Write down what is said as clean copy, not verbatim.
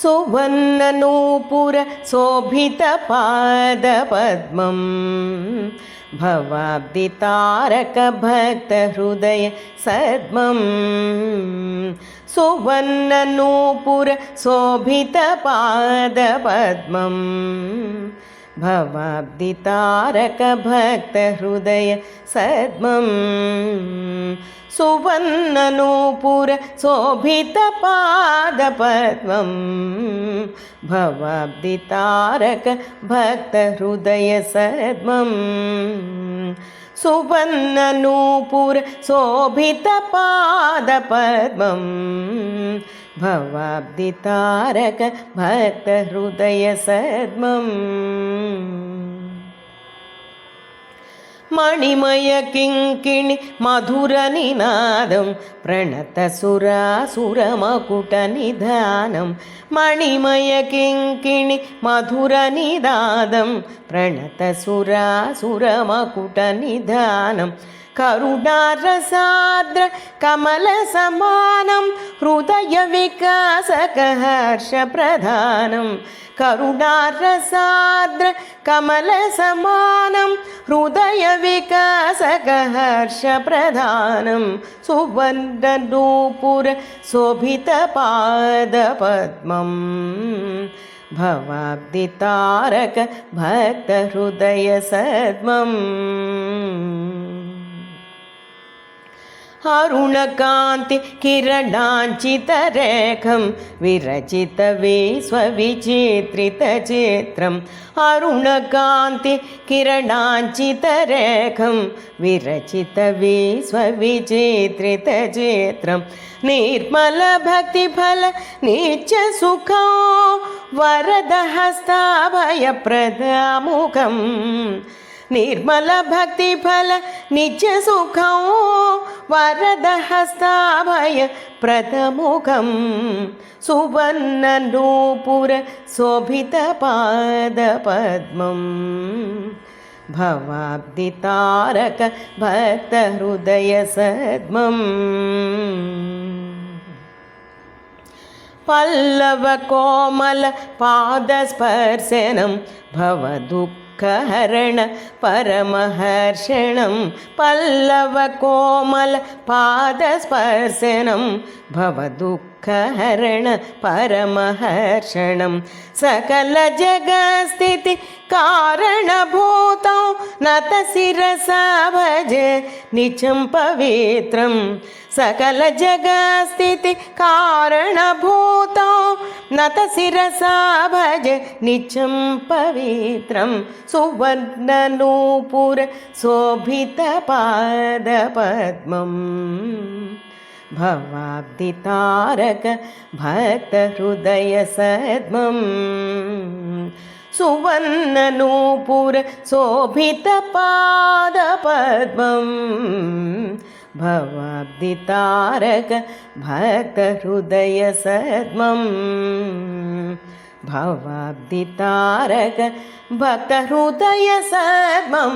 सुवर्णनूपुर शोभितपादपद्मं भवाब्धितारकभक्तहृदय सद्मं सुवर्णनूपुर शोभितपादपद्मं भवाब्धितारकभक्तहृदय सद्मं सुवर्णनूपुर शोभितपादपद्मं भवाब्धितारकभक्तहृदय सद्मं सुवर्णनूपुर शोभितपादपद्मं भवाब्धितारकभक्तहृदय सद्मं मणिमय किङ्किणि मधुरनिनादं प्रणतसुरासुरमकुटनिधानं मणिमय किङ्किणि मधुरनिनादं प्रणतसुरासुरमकुटनिधानं करुणारसार्द्र कमलसमानं हृदयविकासकहर्षप्रधानं करुणारसार्द्र कमलसमानं हृदयविकासकहर्षप्रधानं सुवर्णनूपुर शोभितपादपद्मं भवाब्धितारकभक्तहृदय सद्मं अरुणकान्ति किरणाञ्चितरेखं विरचितविश्वविचित्रितचित्रम् अरुणकान्ति किरणाञ्चितरेखं विरचितविश्वविचित्रितचित्रं निर्मलभक्तिफल नित्यसुखो वरदहस्ताभयप्रदामुखम् निर्मलभक्तिफल नित्यसुखं वरदहस्ताभयप्रदमुखं सुवर्णनूपुर शोभितपादपद्मं भवाब्धितारकभक्तहृदय सद्मं पल्लवकोमल पादस्पर्शनं भवदुःखहरण परमहर्षणं पल्लवकोमल पादस्पर्शनं भवदुःखहरण परमहर्षणं सकलजगत्स्थिति कारणभूतं नतशिरसा भजे निचं पवित्रं सकलजगत्स्थिति कारणभूतं नतशिरसा भजे निचं पवित्रं सुवर्णनूपुर शोभितपादपद्मं भवाब्धितारकभक्तहृदय सद्मं सुवर्णनूपुर शोभितपादपद्मं भवाब्धितारकभक्तहृदय सद्मं भवाब्धितारकभक्तहृदय सद्मं